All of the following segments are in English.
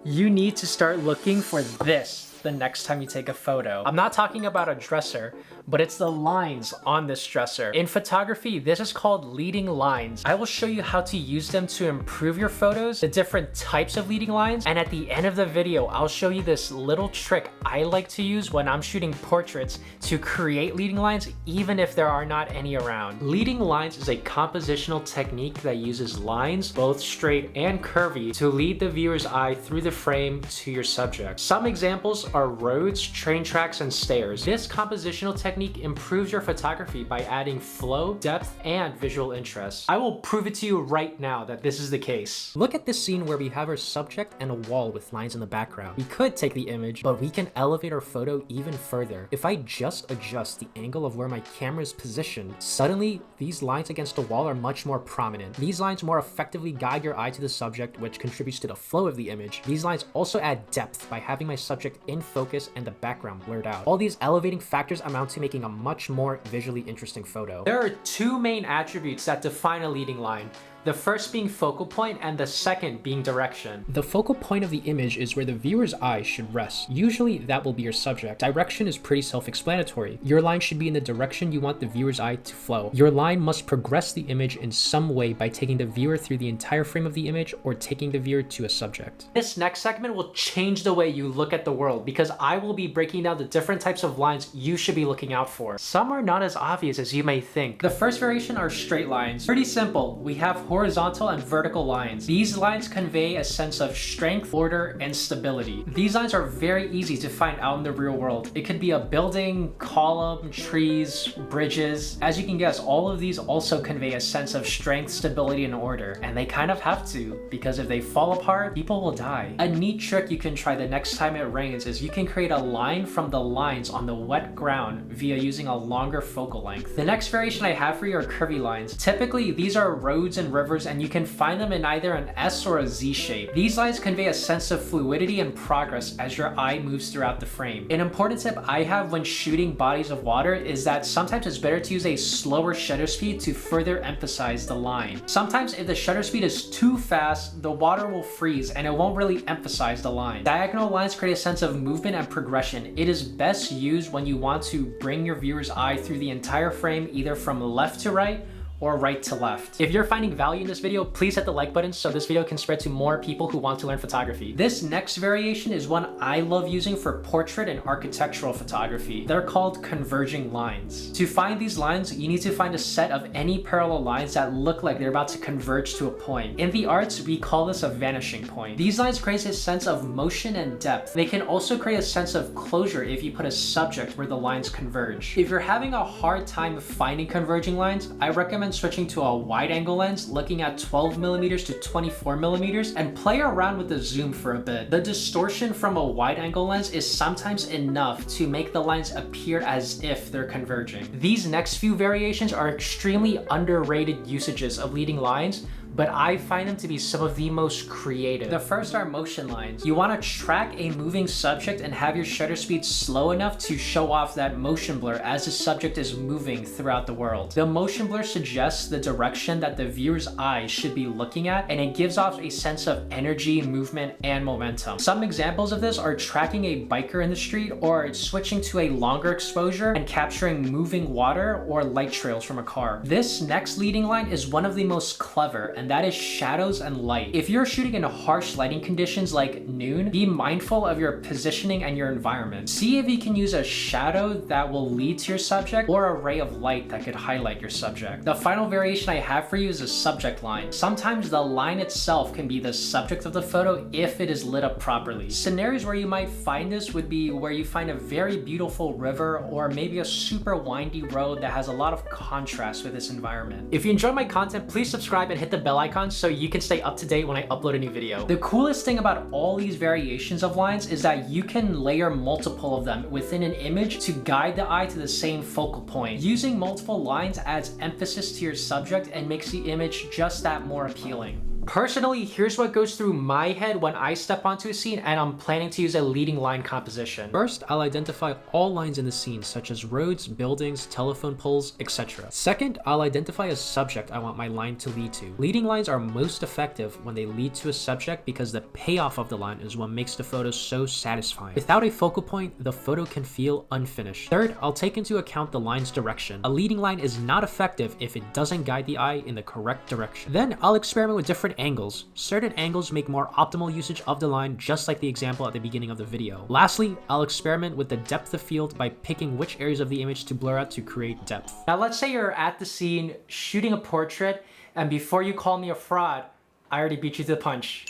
You need to start looking for this the next time you take a photo. I'm not talking about a dresser, but it's the lines on this dresser. In photography, this is called leading lines. I will show you how to use them to improve your photos, the different types of leading lines, and at the end of the video, I'll show you this little trick I like to use when I'm shooting portraits to create leading lines, even if there are not any around. Leading lines is a compositional technique that uses lines, both straight and curvy, to lead the viewer's eye through the frame to your subject. Some examples are roads, train tracks, and stairs. This compositional technique improves your photography by adding flow, depth, and visual interest. I will prove it to you right now that this is the case. Look at this scene where we have our subject and a wall with lines in the background. We could take the image, but we can elevate our photo even further. If I just adjust the angle of where my camera is positioned, suddenly these lines against the wall are much more prominent. These lines more effectively guide your eye to the subject, which contributes to the flow of the image. These lines also add depth by having my subject in focus and the background blurred out. All these elevating factors amount to making a much more visually interesting photo. There are two main attributes that define a leading line. The first being focal point and the second being direction. The focal point of the image is where the viewer's eye should rest. Usually that will be your subject. Direction is pretty self-explanatory. Your line should be in the direction you want the viewer's eye to flow. Your line must progress the image in some way by taking the viewer through the entire frame of the image or taking the viewer to a subject. This next segment will change the way you look at the world because I will be breaking down the different types of lines you should be looking out for. Some are not as obvious as you may think. The first variation are straight lines. Pretty simple. We have horizontal and vertical lines. These lines convey a sense of strength, order, and stability. These lines are very easy to find out in the real world. It could be a building, column, trees, bridges. As you can guess, all of these also convey a sense of strength, stability, and order. And they kind of have to, because if they fall apart, people will die. A neat trick you can try the next time it rains is you can create a line from the lines on the wet ground via using a longer focal length. The next variation I have for you are curvy lines. Typically, these are roads and rivers, and you can find them in either an S or a Z shape. These lines convey a sense of fluidity and progress as your eye moves throughout the frame. An important tip I have when shooting bodies of water is that sometimes it's better to use a slower shutter speed to further emphasize the line. Sometimes if the shutter speed is too fast, the water will freeze and it won't really emphasize the line. Diagonal lines create a sense of movement and progression. It is best used when you want to bring your viewer's eye through the entire frame, either from left to right or right to left. If you're finding value in this video, please hit the like button so this video can spread to more people who want to learn photography. This next variation is one I love using for portrait and architectural photography. They're called converging lines. To find these lines, you need to find a set of any parallel lines that look like they're about to converge to a point. In the arts, we call this a vanishing point. These lines create a sense of motion and depth. They can also create a sense of closure if you put a subject where the lines converge. If you're having a hard time finding converging lines, I recommend switching to a wide angle lens, looking at 12mm to 24mm, and play around with the zoom for a bit. The distortion from a wide angle lens is sometimes enough to make the lines appear as if they're converging. These next few variations are extremely underrated usages of leading lines, but I find them to be some of the most creative. The first are motion lines. You want to track a moving subject and have your shutter speed slow enough to show off that motion blur as the subject is moving throughout the world. The motion blur suggests the direction that the viewer's eye should be looking at, and it gives off a sense of energy, movement, and momentum. Some examples of this are tracking a biker in the street, or switching to a longer exposure and capturing moving water or light trails from a car. This next leading line is one of the most clever, and that is shadows and light. If you're shooting in harsh lighting conditions like noon, be mindful of your positioning and your environment. See if you can use a shadow that will lead to your subject or a ray of light that could highlight your subject. The final variation I have for you is a subject line. Sometimes the line itself can be the subject of the photo if it is lit up properly. Scenarios where you might find this would be where you find a very beautiful river or maybe a super windy road that has a lot of contrast with this environment. If you enjoyed my content, please subscribe and hit the bell icon so you can stay up to date when I upload a new video. The coolest thing about all these variations of lines is that you can layer multiple of them within an image to guide the eye to the same focal point. Using multiple lines adds emphasis to your subject and makes the image just that more appealing. Personally, here's what goes through my head when I step onto a scene and I'm planning to use a leading line composition. First, I'll identify all lines in the scene, such as roads, buildings, telephone poles, etc. Second, I'll identify a subject I want my line to lead to. Leading lines are most effective when they lead to a subject because the payoff of the line is what makes the photo so satisfying. Without a focal point, the photo can feel unfinished. Third, I'll take into account the line's direction. A leading line is not effective if it doesn't guide the eye in the correct direction. Then I'll experiment with different angles. Certain angles make more optimal usage of the line, just like the example at the beginning of the video. Lastly, I'll experiment with the depth of field by picking which areas of the image to blur out to create depth. Now let's say you're at the scene shooting a portrait, and before you call me a fraud, I already beat you to the punch.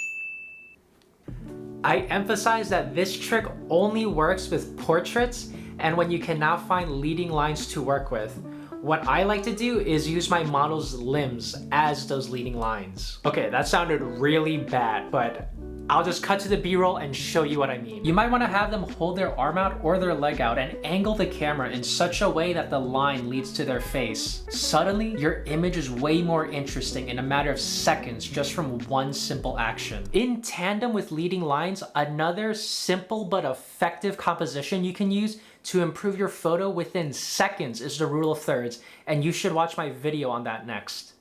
I emphasize that this trick only works with portraits and when you can now find leading lines to work with. What I like to do is use my model's limbs as those leading lines. Okay, that sounded really bad, but I'll just cut to the B-roll and show you what I mean. You might want to have them hold their arm out or their leg out and angle the camera in such a way that the line leads to their face. Suddenly, your image is way more interesting in a matter of seconds just from one simple action. In tandem with leading lines, another simple but effective composition you can use to improve your photo within seconds is the rule of thirds, and you should watch my video on that next.